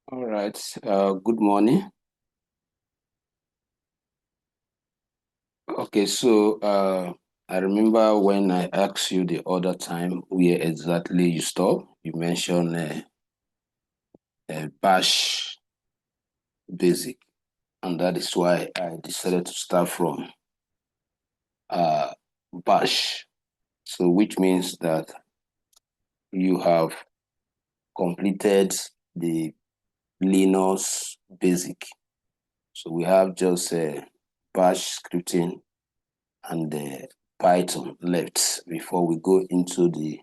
All right. Good morning. Okay, so I remember when I asked you the other time where exactly you stop. You mentioned Bash Basic, and that is why I decided to start from uh, Bash. So, which means that you have completed the Linux Basic. So we have just Bash scripting and Python left before we go into the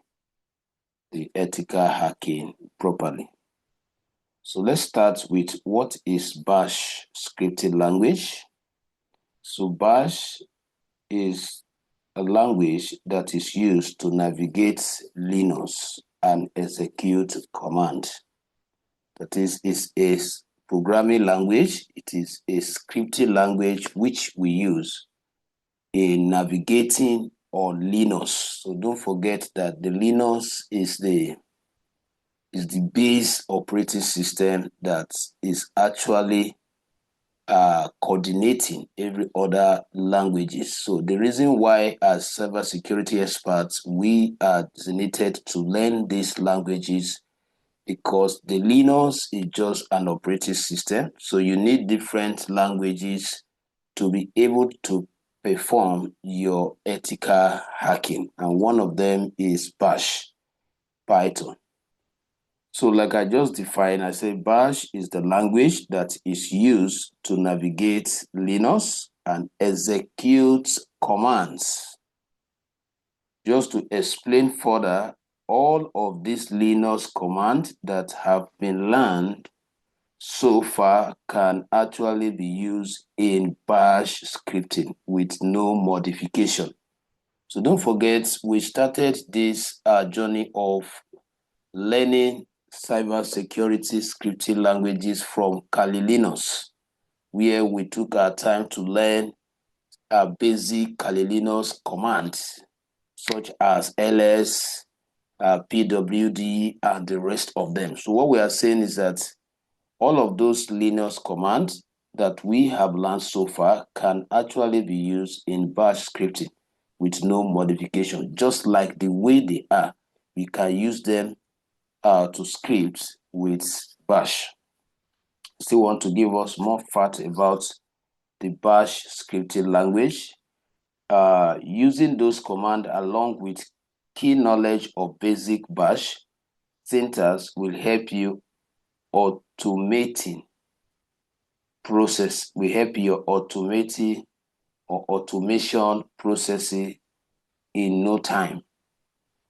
ethical hacking properly. So let's start with what is Bash scripting language? So Bash is a language that is used to navigate Linux and execute command. That is a programming language. It is a scripting language which we use in navigating on Linux. So don't forget that the Linux is the base operating system that is actually coordinating every other languages. So the reason why as cybersecurity experts, we are designated to learn these languages because the Linux is just an operating system. So you need different languages to be able to perform your ethical hacking. And one of them is Bash, Python. So, like I just defined, I say Bash is the language that is used to navigate Linux and execute commands. Just to explain further, all of these Linux commands that have been learned so far can actually be used in Bash scripting with no modification. So don't forget, we started this journey of learning cybersecurity scripting languages from Kali Linux, where we took our time to learn basic Kali Linux commands such as ls, pwd, and the rest of them. So what we are saying is that all of those Linux commands that we have learned so far can actually be used in Bash scripting with no modification, just like the way they are. We can use them to script with Bash. Still want to give us more fact about the Bash scripting language. Using those commands along with key knowledge of basic Bash syntax will help you automating process, will help your automating or automation processing in no time.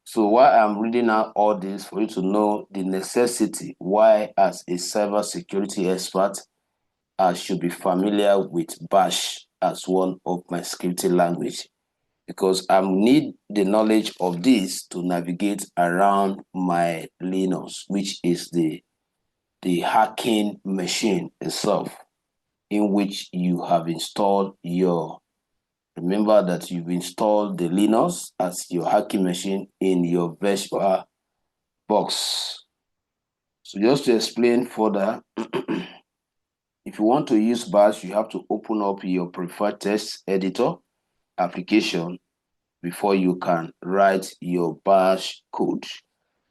So while I'm reading out all this for you to know the necessity why as a cybersecurity expert, I should be familiar with Bash as one of my scripting language because I need the knowledge of this to navigate around my Linux, which is the hacking machine itself in which you have installed your. Remember that you've installed the Linux as your hacking machine in your virtual box. So just to explain further, if you want to use Bash, you have to open up your preferred text editor application before you can write your Bash code.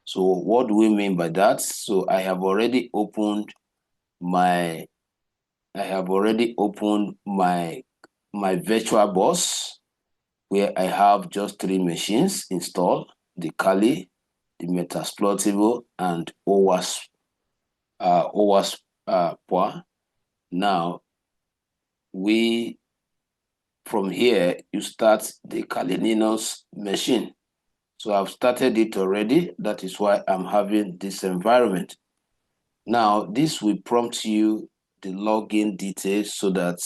So what do we mean by that? So my I have already opened my virtual box where I have just three machines installed: the Kali, the Metasploitable, and OWASP. Now we from here you start the Kali Linux machine. So I've started it already. That is why I'm having this environment. Now this will prompt you the login details so that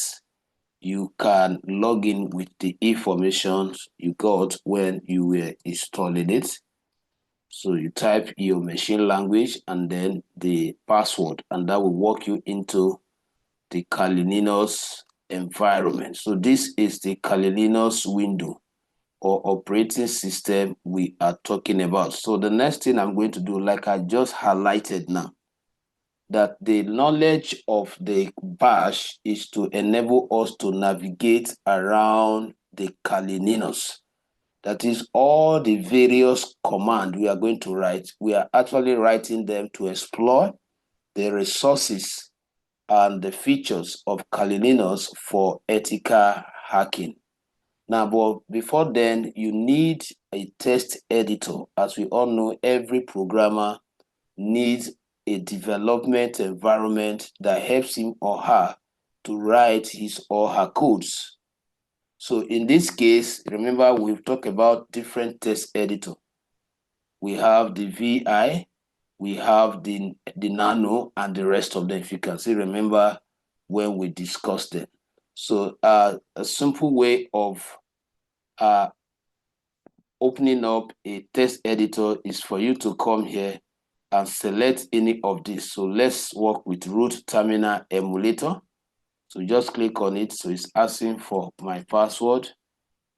you can log in with the information you got when you were installing it. So you type your machine language and then the password, and that will walk you into the Kali Linux environment. So this is the Kali Linux window or operating system we are talking about. So the next thing I'm going to do, like I just highlighted now, that the knowledge of the bash is to enable us to navigate around the Kalininos. That is all the various commands we are going to write. We are actually writing them to explore the resources and the features of Kalininos for ethical hacking. Now, but before then, you need a text editor. As we all know, every programmer needs a development environment that helps him or her to write his or her codes. So in this case, remember we've talked about different text editor. We have the VI, we have the Nano, and the rest of them. If you can see, remember when we discussed them. So a simple way of opening up a text editor is for you to come here and select any of these. So let's work with root terminal emulator. So just click on it. So it's asking for my password.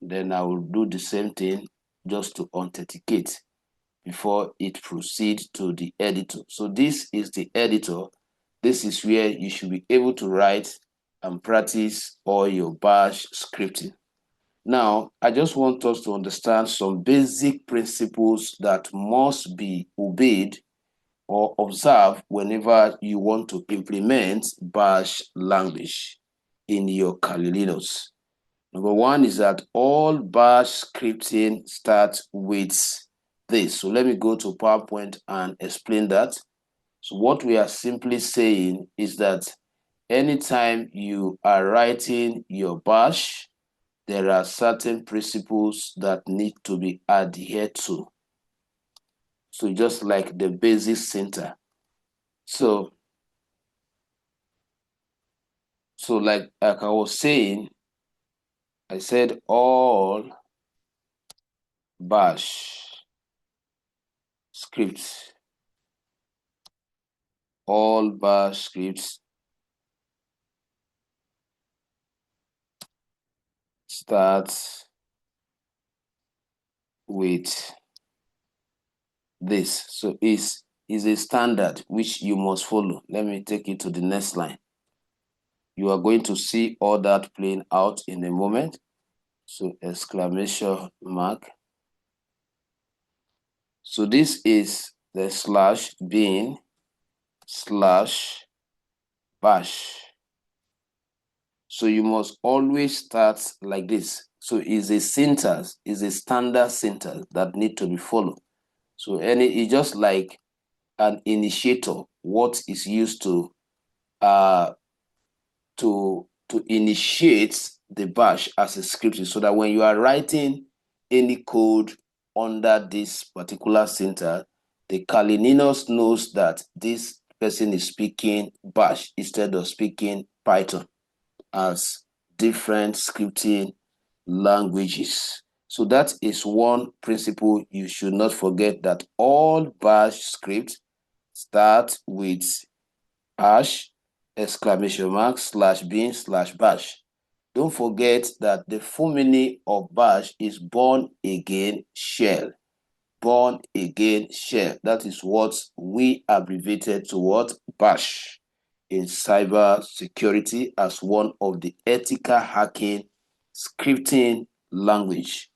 Then I will do the same thing just to authenticate before it proceeds to the editor. So this is the editor. This is where you should be able to write and practice all your bash scripting. Now, I just want us to understand some basic principles that must be obeyed or observed whenever you want to implement bash language in your Kali Linux. Number one is that all bash scripting starts with this. So let me go to PowerPoint and explain that. So what we are simply saying is that anytime you are writing your bash, there are certain principles that need to be adhered to. So just like the basic syntax. So like I was saying, I said all bash scripts, all bash scripts start with this. So is a standard which you must follow. Let me take you to the next line. You are going to see all that playing out in a moment. So exclamation mark. So this is the slash bin slash bash. So you must always start like this. So is a syntax, is a standard syntax that need to be followed. So it's just like an initiator, what is used to initiate the bash as a script, so that when you are writing any code under this particular syntax, the Kalininos knows that this person is speaking bash instead of speaking Python as different scripting languages. So that is one principle you should not forget, that all bash scripts start with hash, exclamation mark, slash bin, slash bash. Don't forget that the full meaning of bash is born again shell. Born again shell. That is what we abbreviated to what? Bash in cyber security as one of the ethical hacking scripting language.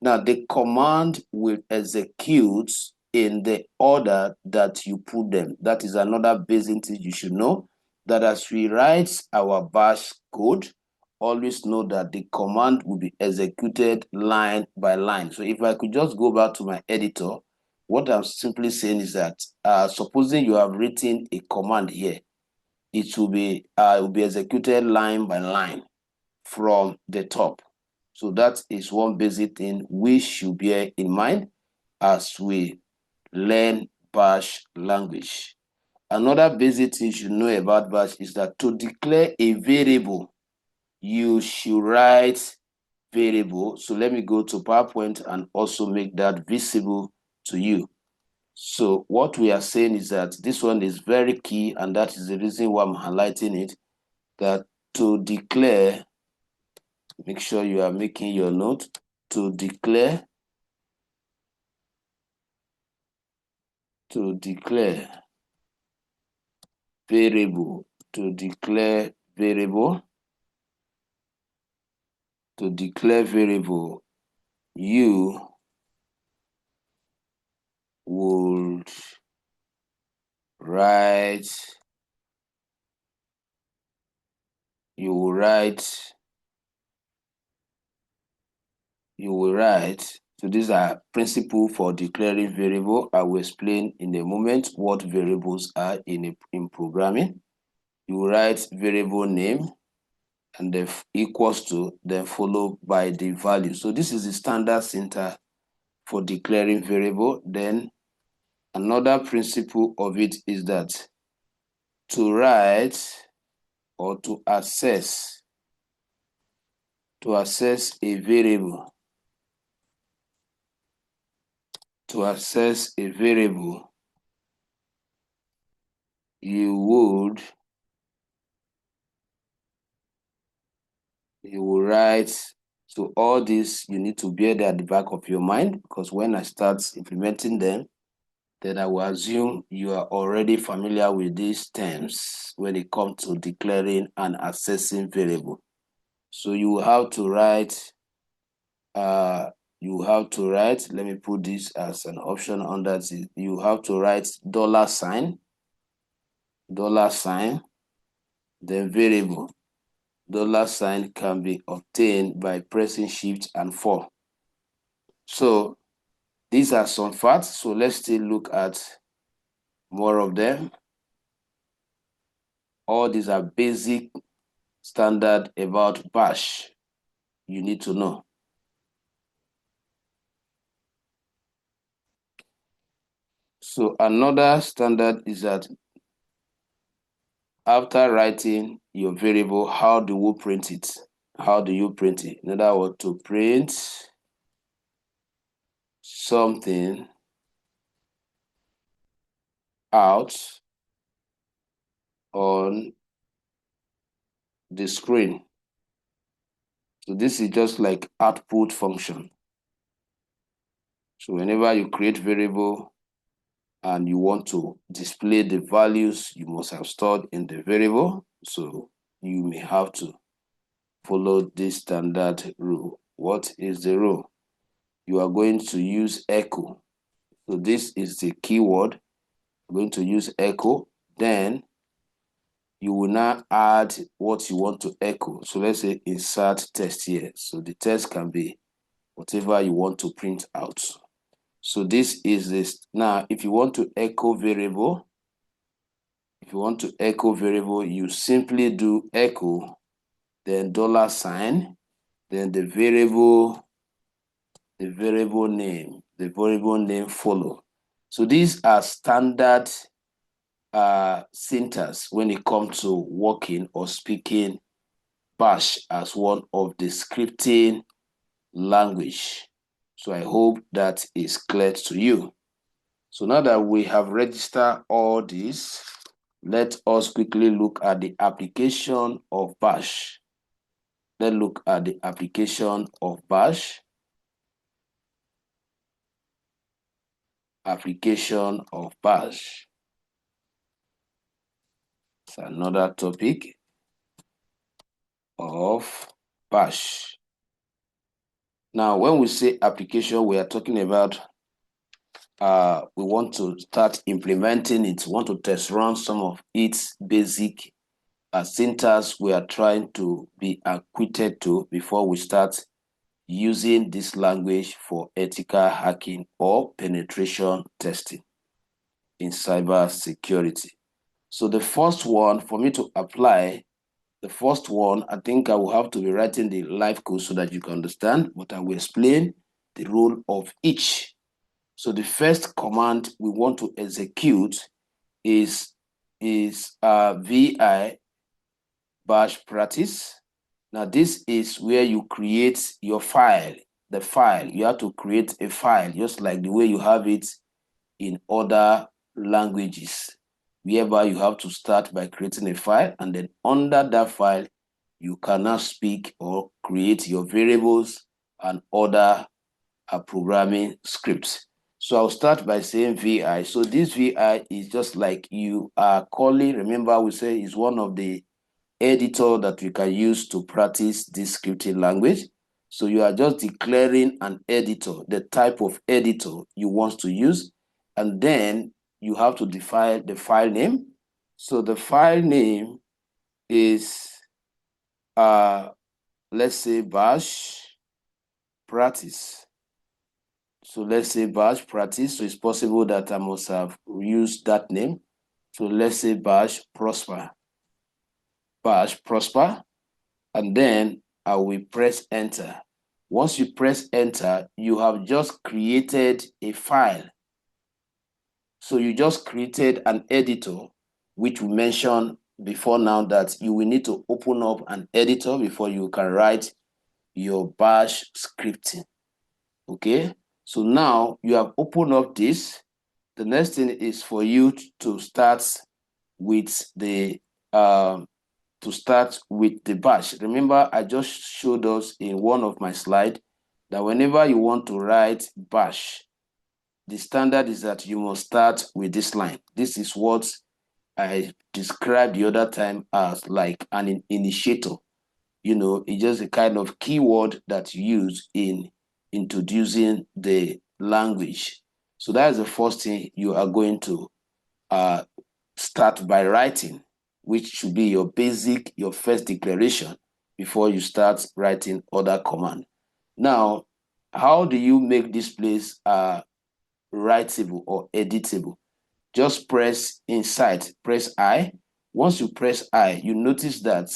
Now, the command will execute in the order that you put them. That is another basic thing you should know, that as we write our bash code, always know that the command will be executed line by line. So if I could just go back to my editor, what I'm simply saying is that supposing you have written a command here, it will be executed line by line from the top. So that is one basic thing we should bear in mind as we learn bash language. Another basic thing you should know about bash is that to declare a variable, you should write variable. So let me go to PowerPoint and also make that visible to you. So what we are saying is that this one is very key, and that is the reason why I'm highlighting it, that to declare, make sure you are making your note, to declare variable. To declare variable, you would write, you will write. So these are principles for declaring variable. I will explain in a moment what variables are in programming. You write variable name and then equals to, then followed by the value. So this is the standard syntax for declaring variable. Then another principle of it is that to write or to access a variable, you will write. So all this, you need to bear that at the back of your mind, because when I start implementing them, then I will assume you are already familiar with these terms when it comes to declaring and accessing variable. So you will have to write, let me put this as an option under this. You have to write $sign, then variable. $sign can be obtained by pressing Shift and 4. So these are some facts. So let's still look at more of them. All these are basic standard about bash you need to know. So another standard is that after writing your variable, how do you print it? In other words, to print something out on the screen. So this is just like output function. So whenever you create variable and you want to display the values you must have stored in the variable, so you may have to follow this standard rule. What is the rule? You are going to use echo. So this is the keyword. You're going to use echo. Then you will now add what you want to echo. So let's say insert text here. So the text can be whatever you want to print out. So this is this. Now, if you want to echo variable, you simply do echo, then $sign, then the variable name follow. So these are standard syntax when it comes to working or speaking Bash as one of the scripting language. So I hope that is clear to you. So now that we have registered all this, let us quickly look at the application of Bash. Let's look at the application of Bash. Application of Bash. It's another topic of Bash. Now, when we say application, we are talking about we want to start implementing it. We want to test run some of its basic syntax we are trying to be acquainted to before we start using this language for ethical hacking or penetration testing in cyber security. So the first one, for me to apply, I think I will have to be writing the live code so that you can understand, but I will explain the role of each. So the first command we want to execute is vi bash practice. Now this is where you create your file. The file, you have to create a file just like the way you have it in other languages, whereby you have to start by creating a file, and then under that file, you can now speak or create your variables and other programming scripts. So I'll start by saying VI. So this VI is just like you are calling, remember we say is one of the editor that we can use to practice this scripting language. So you are just declaring an editor, the type of editor you want to use, and then you have to define the file name. So the file name is, let's say bash practice. So let's say bash practice. So it's possible that I must have used that name. So let's say bash prosper. Bash prosper. And then I will press enter. Once you press enter, you have just created a file. So you just created an editor, which we mentioned before now that you will need to open up an editor before you can write your bash scripting. Okay, so now you have opened up this. The next thing is for you to start with the bash. Remember, I just showed us in one of my slides that whenever you want to write bash, the standard is that you must start with this line. This is what I described the other time as like an initiator. You know, it's just a kind of keyword that you use in introducing the language. So that is the first thing you are going to start by writing, which should be your basic, your first declaration before you start writing other command. Now, how do you make this place writable or editable? Just press inside, press I. Once you press I, you notice that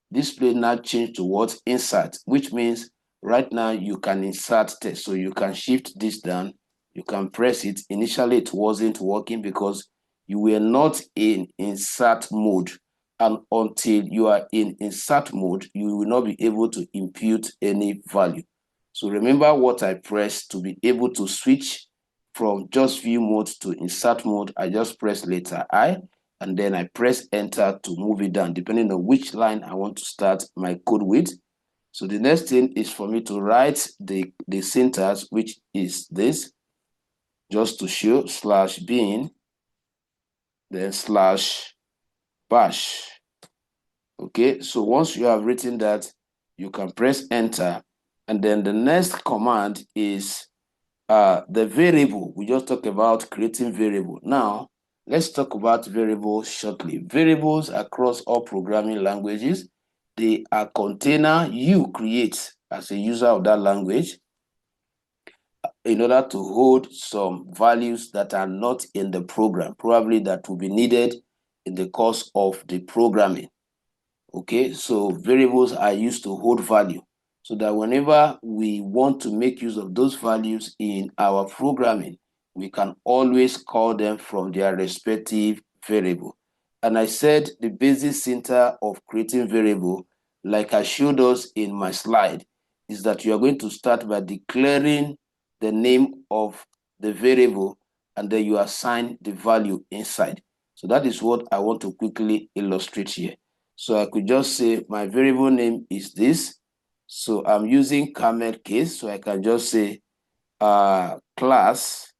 this place now changed to what? Insert, which means right now you can insert text. So you can shift this down, you can press it. Initially, it wasn't working because you were not in insert mode. And until you are in insert mode, you will not be able to impute any value. So remember what I pressed to be able to switch from just view mode to insert mode. I just press letter I, and then I press enter to move it down, depending on which line I want to start my code with. So the next thing is for me to write the syntax, which is this, just to show /bin, then /bash. Okay, so once you have written that, you can press enter, and then the next command is the variable. We just talked about creating variable. Now, let's talk about variables shortly. Variables across all programming languages, they are container you create as a user of that language in order to hold some values that are not in the program, probably that will be needed in the course of the programming. Okay, so variables are used to hold value so that whenever we want to make use of those values in our programming, we can always call them from their respective variable. And I said the basic syntax of creating variable, like I showed us in my slide, is that you are going to start by declaring the name of the variable and then you assign the value inside. So that is what I want to quickly illustrate here. So I could just say my variable name is this. So I'm using camel case. So I can just say class.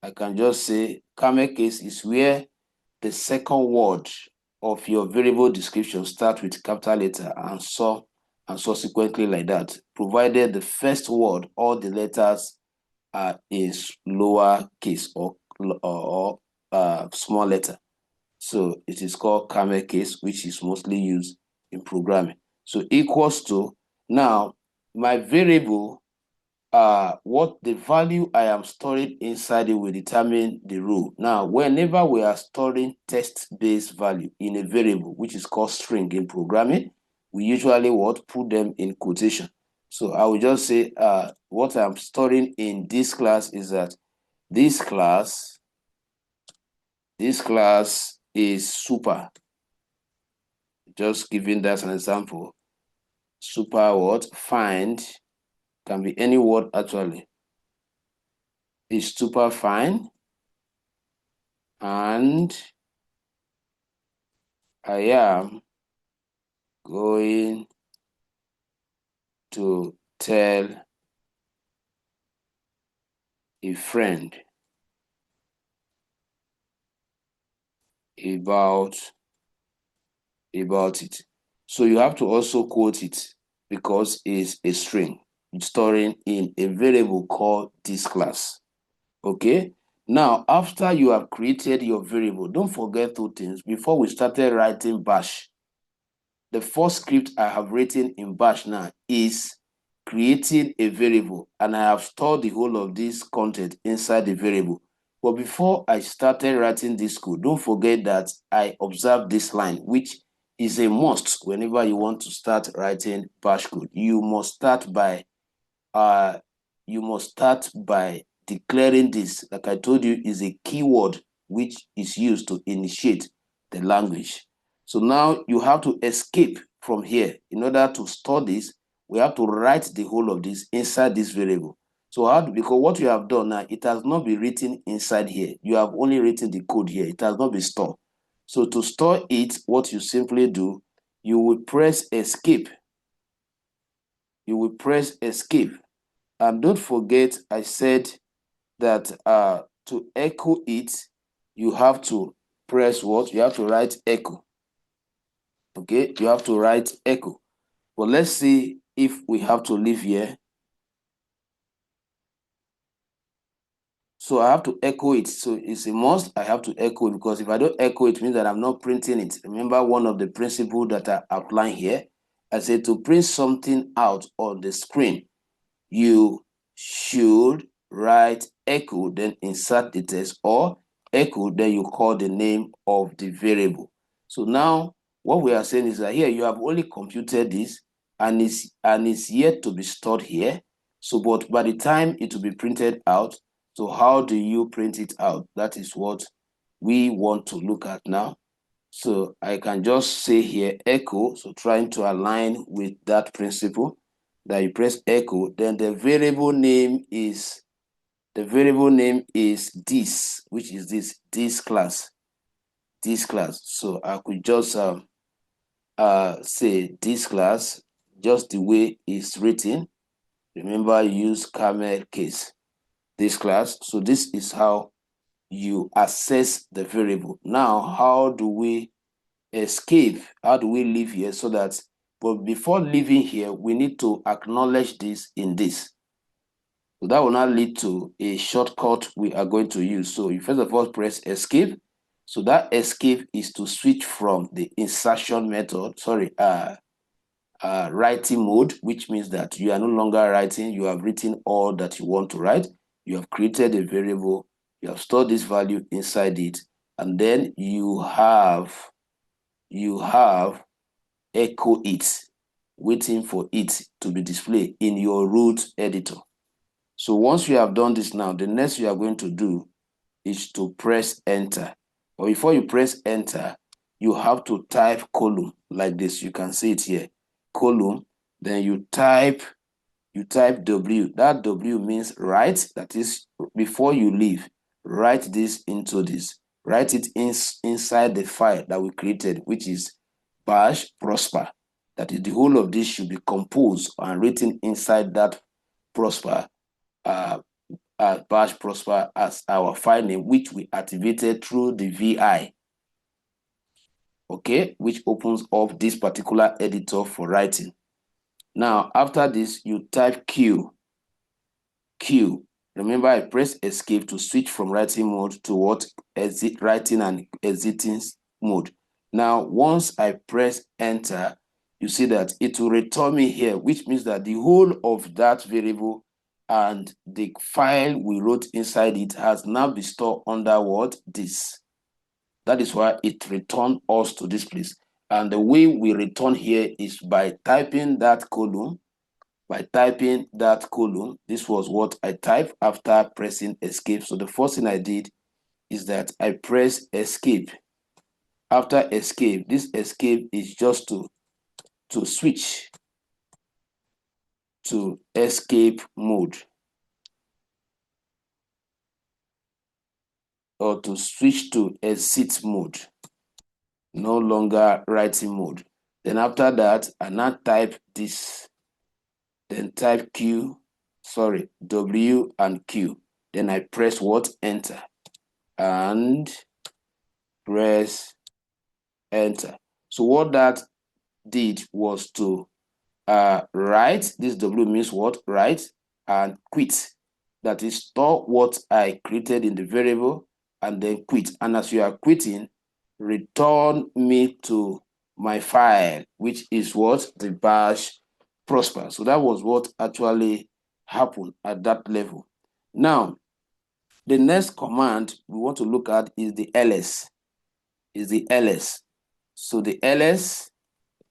I can just say camel case is where the second word of your variable description start with capital letter and so and subsequently like that, provided the first word, all the letters are in lower case or small letter. So it is called camel case, which is mostly used in programming. So equals to, now my variable, what the value I am storing inside it will determine the rule. Now, whenever we are storing text-based value in a variable, which is called string in programming, we usually put them in quotation. So I will just say what I'm storing in this class is that this class is super. Just giving that an example. Super what? Find can be any word actually. Is super fine and I am going to tell a friend about it. So you have to also quote it because it's a string storing in a variable called this class. Okay. Now, after you have created your variable, don't forget two things. Before we started writing bash, the first script I have written in bash now is creating a variable, and I have stored the whole of this content inside the variable. But before I started writing this code, don't forget that I observed this line, which is a must whenever you want to start writing bash code. You must start by declaring this. Like I told you, is a keyword which is used to initiate the language. So now you have to escape from here. In order to store this, we have to write the whole of this inside this variable. So because what you have done now, it has not been written inside here. You have only written the code here. It has not been stored. So to store it, what you simply do, you will press escape. You will press escape. And don't forget, I said that to echo it, you have to press what? You have to write echo. Okay, you have to write echo. But let's see if we have to leave here. So I have to echo it. So it's a must. I have to echo it because if I don't echo it, it means that I'm not printing it. Remember one of the principles that I outlined here? I said to print something out on the screen, you should write echo, then insert the text, or echo, then you call the name of the variable. So now what we are saying is that here you have only computed this and it's yet to be stored here. So, but by the time it will be printed out, so how do you print it out? That is what we want to look at now. So I can just say here echo, so trying to align with that principle that you press echo, then the variable name is this, which is this class. So I could just say this class just the way it's written. Remember, use camel case, this class. So this is how you access the variable. Now, how do we escape? How do we leave here so that, but before leaving here, we need to acknowledge this in this. So that will now lead to a shortcut we are going to use. So you first of all press escape. So that escape is to switch from the insertion method, writing mode, which means that you are no longer writing, you have written all that you want to write. You have created a variable, you have stored this value inside it, and then you have echo it, waiting for it to be displayed in your root editor. So once you have done this now, the next you are going to do is to press enter. But before you press enter, you have to type column like this. You can see it here, column. Then you type W. That W means write. That is, before you leave, write this into this. Write it inside the file that we created, which is bash prosper. That is, the whole of this should be composed and written inside that prosper, bash prosper as our file name, which we activated through the VI. Okay, which opens up this particular editor for writing. Now, after this, you type Q. Remember, I press escape to switch from writing mode to what? Writing and exiting mode. Now, once I press enter, you see that it will return me here, which means that the whole of that variable and the file we wrote inside it has now been stored under what? This. That is why it returned us to this place. And the way we return here is by typing that column. This was what I typed after pressing escape. So the first thing I did is that I press escape. After escape, this escape is just to switch to escape mode, or to switch to exit mode, no longer writing mode. Then after that, I now type this, then type W and Q. Then I press what? Enter. And press enter. So what that did was to write. This W means what? Write, and quit. That is, store what I created in the variable and then quit. And as you are quitting, return me to my file, which is what? The bash prosper. So that was what actually happened at that level. Now, the next command we want to look at is the ls. So the ls,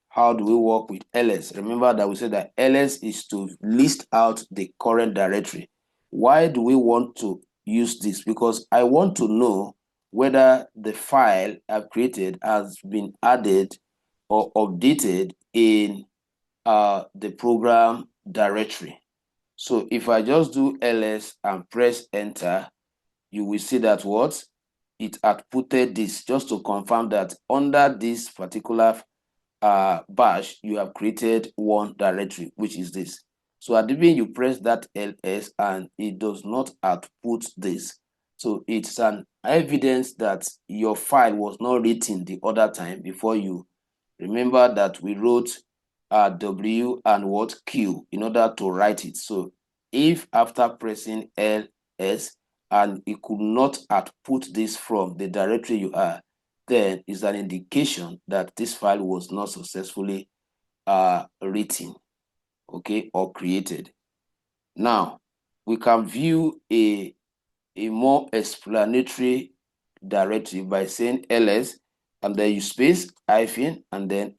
how do we work with ls? Remember that we said that ls is to list out the current directory. Why do we want to use this? Because I want to know whether the file I've created has been added or updated in the program directory. So if I just do ls and press enter, you will see that what? It outputted this, just to confirm that under this particular bash, you have created one directory, which is this. So at the beginning, you press that ls and it does not output this. So it's an evidence that your file was not written the other time before you. Remember that we wrote W and what? Q in order to write it. So if after pressing ls and it could not output this from the directory you are, then is an indication that this file was not successfully written, okay, or created. Now, we can view a more explanatory directory by saying ls, and then you space hyphen, and then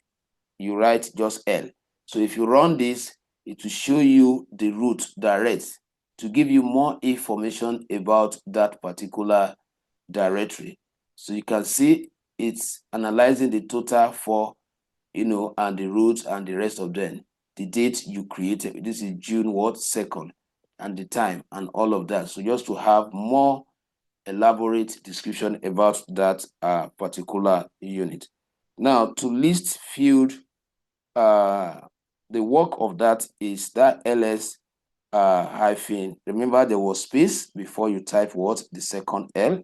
you write just L. So if you run this, it will show you the root direct to give you more information about that particular directory. So you can see it's analyzing the total for, and the roots and the rest of them. The date you created, this is June what? 2nd, and the time and all of that. So just to have more elaborate description about that particular unit. Now, to list field, the work of that is that ls hyphen. Remember, there was space before you type what? The second L.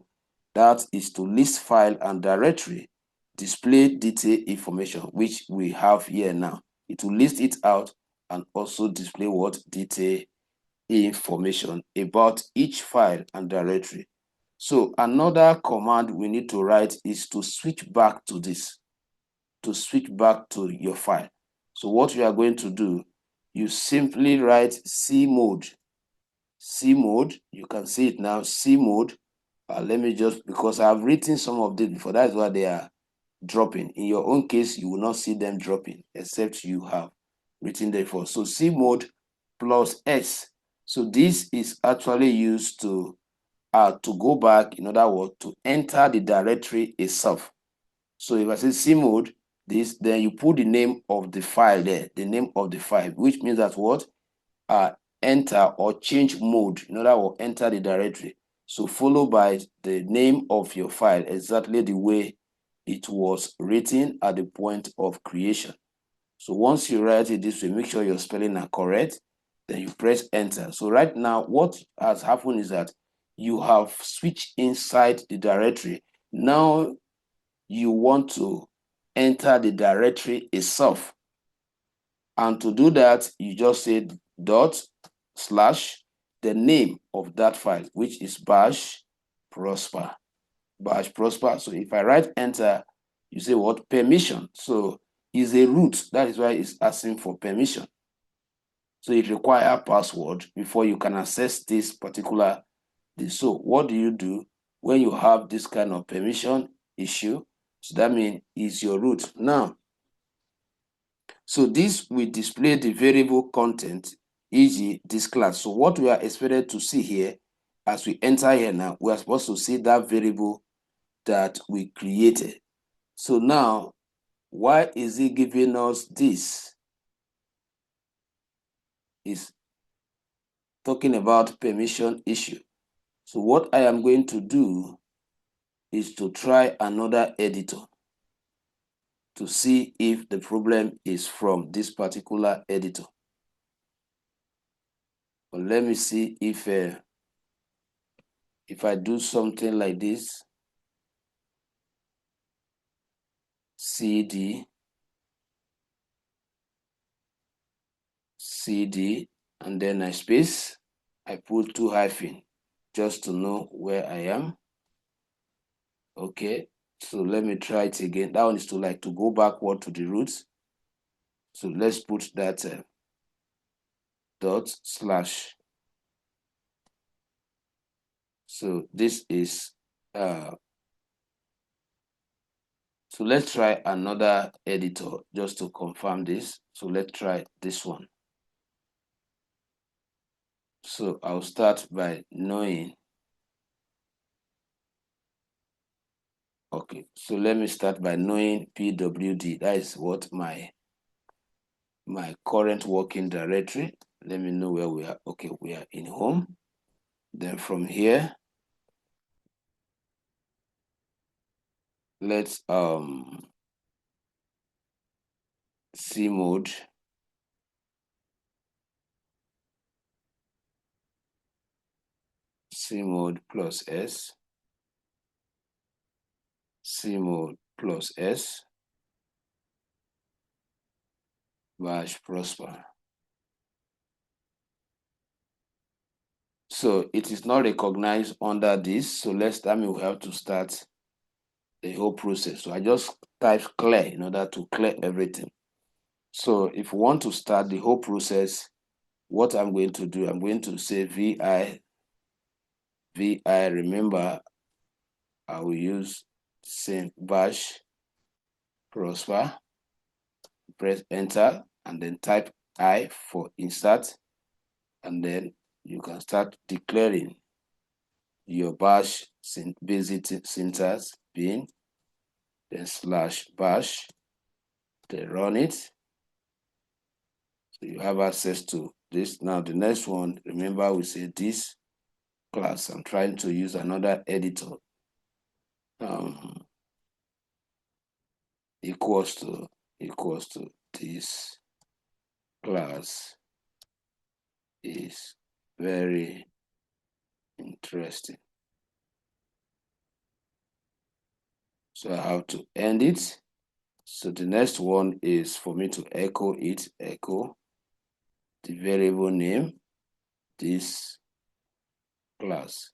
That is to list file and directory, display detail information, which we have here now. It will list it out and also display what? Detail information about each file and directory. So another command we need to write is to switch back to this, to switch back to your file. So what we are going to do, you simply write cmod. Cmod, you can see it now, cmod. Let me just, because I've written some of this before, that's why they are dropping. In your own case, you will not see them dropping, except you have written them before. So cmod plus s. So this is actually used to go back, in other words, to enter the directory itself. So if I say cmod, this, then you put the name of the file there, the name of the file, which means that what? Enter or change mode, in other words, enter the directory. So followed by the name of your file, exactly the way it was written at the point of creation. So once you write it this way, make sure your spelling are correct, then you press enter. So right now, what has happened is that you have switched inside the directory. Now you want to enter the directory itself. And to do that, you just say dot slash the name of that file, which is bash prosper. Bash prosper. So if I write enter, you say what? Permission. So is a root. That is why it's asking for permission. So it requires password before you can access this particular thing. So what do you do when you have this kind of permission issue? So that means it's your root. Now, so this will display the variable content, e.g. this class. So what we are expected to see here, as we enter here now, we are supposed to see that variable that we created. So now, why is it giving us this? It's talking about permission issue. So what I am going to do is to try another editor to see if the problem is from this particular editor. But let me see if if I do something like this, CD, and then I space, I put 2 hyphen just to know where I am. Okay, so let me try it again. That one is to go backward to the roots. So let's put that dot slash. So this is so let's try another editor just to confirm this. So let's try this one. So I'll start by knowing. Okay, so let me start by knowing PWD. That is what my current working directory. Let me know where we are. Okay, we are in home. Then from here, let's cmode plus s, cmode plus s bash prosper. So it is not recognized under this. So that means we have to start the whole process. So I just type clear in order to clear everything. So if we want to start the whole process, what I'm going to do, I'm going to say vi, remember, I will use same bash prosper, press enter, and then type I for insert, and then you can start declaring your bash basic syntax bin, then slash bash, then run it. So you have access to this. Now the next one, remember we say this class. I'm trying to use another editor. Equals to this class is very interesting. So I have to end it. So the next one is for me to echo it, echo the variable name, this class.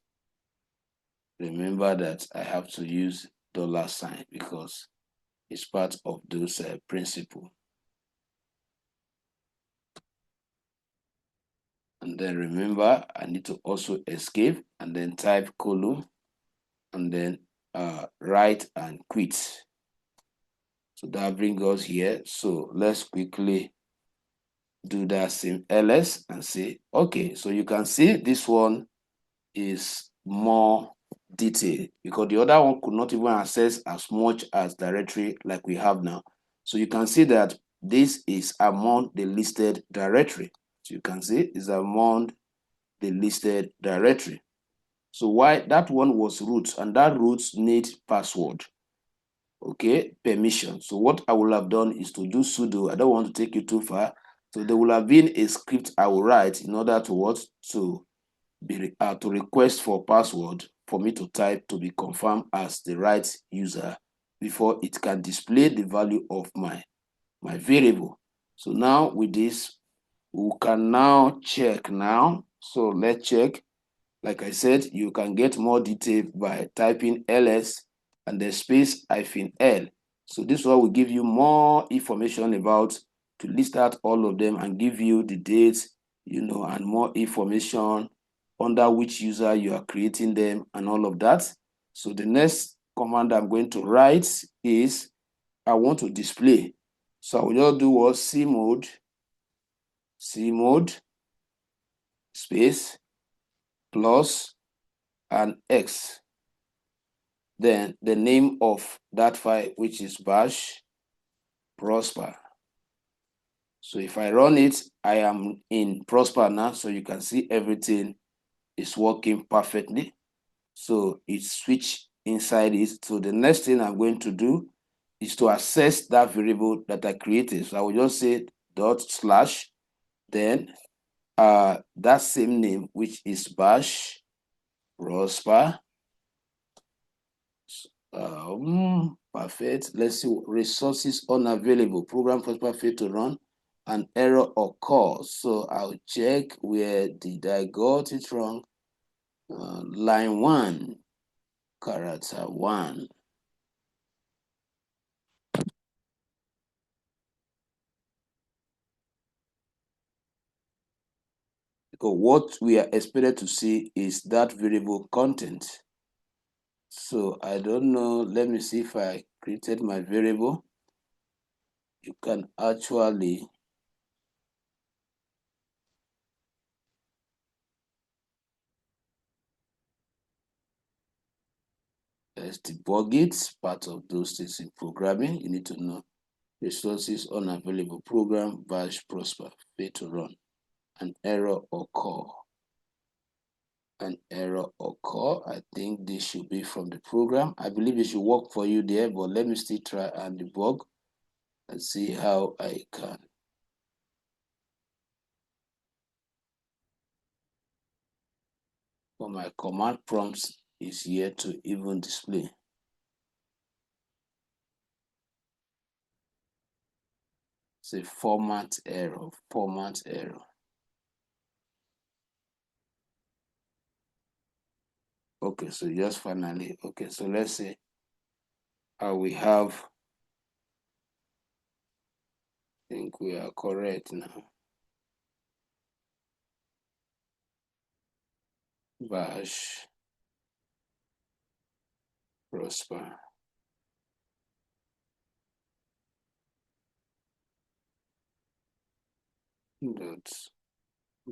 Remember that I have to use $sign because it's part of those principles. And then remember, I need to also escape and then type column and then write and quit. So that brings us here. So let's quickly do that same ls and say, okay, so you can see this one is more detailed because the other one could not even access as much as directory like we have now. So you can see that this is among the listed directory. So you can see is among the listed directory. So why that one was root, and that root need password. Okay, permission. So what I will have done is to do sudo. I don't want to take you too far. So there will have been a script I will write in order to what to request for password for me to type to be confirmed as the right user before it can display the value of my variable. So now with this, we can now check now. So let's check. Like I said, you can get more detail by typing ls and the space -l. So this one will give you more information about to list out all of them and give you the dates, and more information under which user you are creating them and all of that. So the next command I'm going to write is I want to display. So I will just do what cmode space plus and x, then the name of that file, which is bash prosper. So if I run it, I am in prosper now, so you can see everything is working perfectly. So it switched inside it. So the next thing I'm going to do is to access that variable that I created. So I will just say /, then that same name, which is bash prosper. Perfect. Let's see. Resources unavailable. Program prosper failed to run. An error occurs. So I'll check where did I got it wrong. Line 1, character 1. Because what we are expected to see is that variable content. So I don't know. Let me see if I created my variable. You can actually let's debug it. Part of those things in programming, you need to know. Resources unavailable. Program bash prosper fail to run. An error occur. An error occur. I think this should be from the program. I believe it should work for you there, but let me still try and debug and see how I can. But my command prompts is here to even display. It's a format error. Format error. Okay, so just finally, okay, so let's say we have, I think we are correct now. Bash prosper dot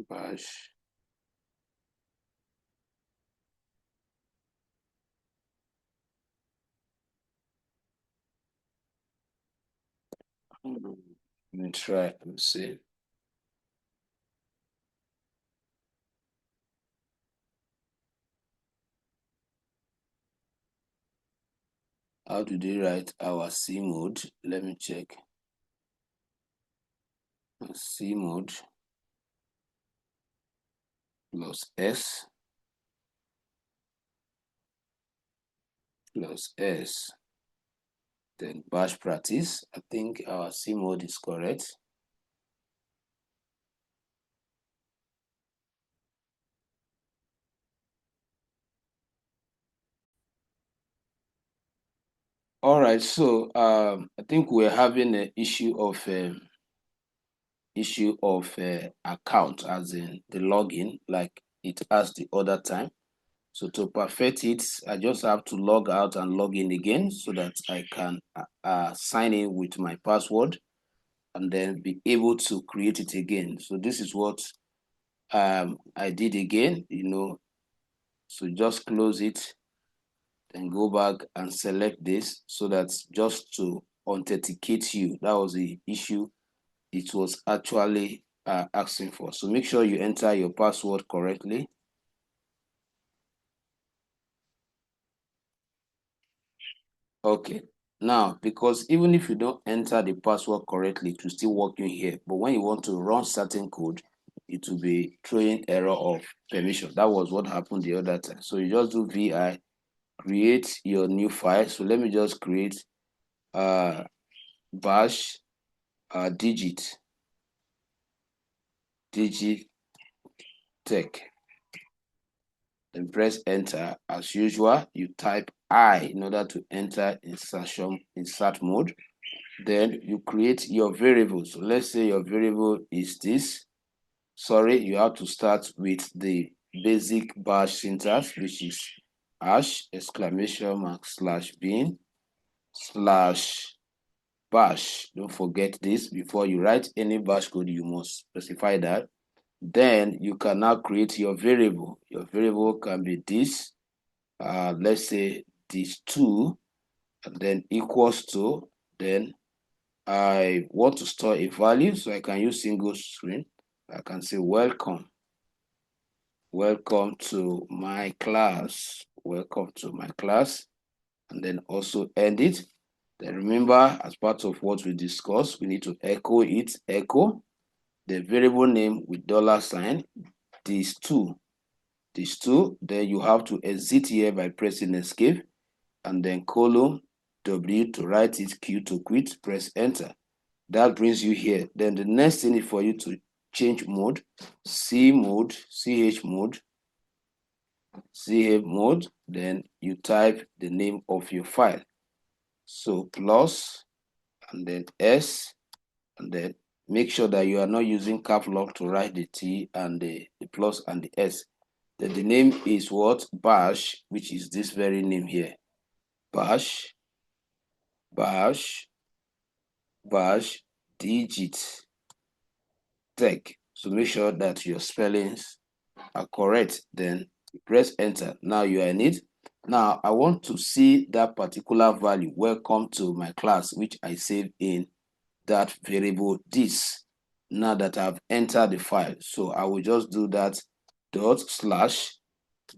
bash let me try and see. How do they write our C mode? Let me check. C mode plus S plus S. Then bash practice. I think our C mode is correct. All right, so I think we're having an issue of account, as in the login, like it has the other time. So to perfect it, I just have to log out and log in again so that I can sign in with my password and then be able to create it again. So this is what I did again, so just close it, then go back and select this so that just to authenticate you. That was the issue it was actually asking for. So make sure you enter your password correctly. Okay. Now, because even if you don't enter the password correctly, it will still work in here. But when you want to run certain code, it will be throwing error of permission. That was what happened the other time. So you just do vi, create your new file. So let me just create bash digit tech. Then press enter. As usual, you type I in order to enter insert mode. Then you create your variable. So let's say your variable is this. Sorry, you have to start with the basic bash syntax, which is hash exclamation mark slash bin slash bash. Don't forget this. Before you write any bash code, you must specify that. Then you can now create your variable. Your variable can be this. Let's say this 2, and then equals to, then I want to store a value, so I can use single string. I can say welcome. Welcome to my class. Welcome to my class. And then also end it. Then remember, as part of what we discussed, we need to echo it. Echo the variable name with $sign, these 2. these two. Then you have to exit here by pressing escape, and then colon W to write it, Q to quit, press enter. That brings you here. Then the next thing is for you to change mode, C mode, CH mode, CH mode. Then you type the name of your file. So plus, and then S, and then make sure that you are not using cap lock to write the T and the plus and the S. Then the name is what? Bash, which is this very name here. Bash, bash, bash, digit, tech. So make sure that your spellings are correct. Then press enter. Now you are in it. Now I want to see that particular value. Welcome to my class, which I save in that variable this. Now that I've entered the file, so I will just do that dot slash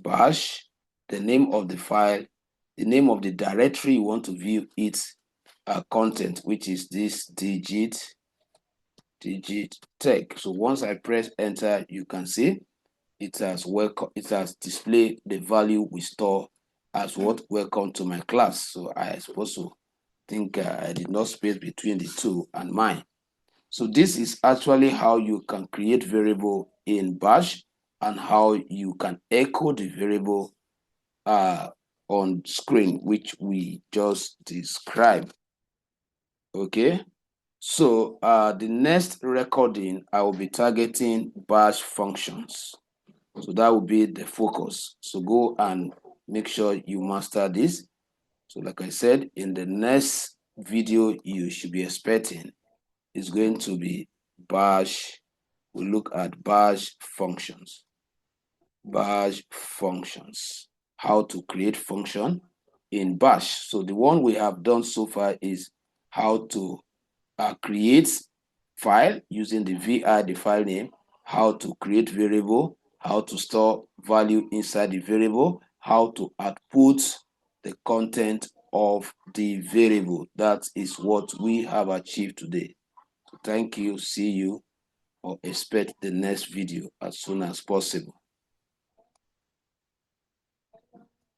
bash, the name of the file, the name of the directory you want to view its content, which is this digit tech. So once I press enter, you can see it has displayed the value we store as what? Welcome to my class. So I suppose to think I did not space between the two and mine. So this is actually how you can create variable in bash and how you can echo the variable on screen, which we just described. Okay, so the next recording I will be targeting bash functions. So that will be the focus. So go and make sure you master this. So like I said, in the next video you should be expecting is going to be bash. We'll look at bash functions. Bash functions. How to create function in bash. So the one we have done so far is how to create file using the VI, the file name, how to create variable, how to store value inside the variable, how to output the content of the variable. That is what we have achieved today. So thank you, see you, or expect the next video as soon as possible.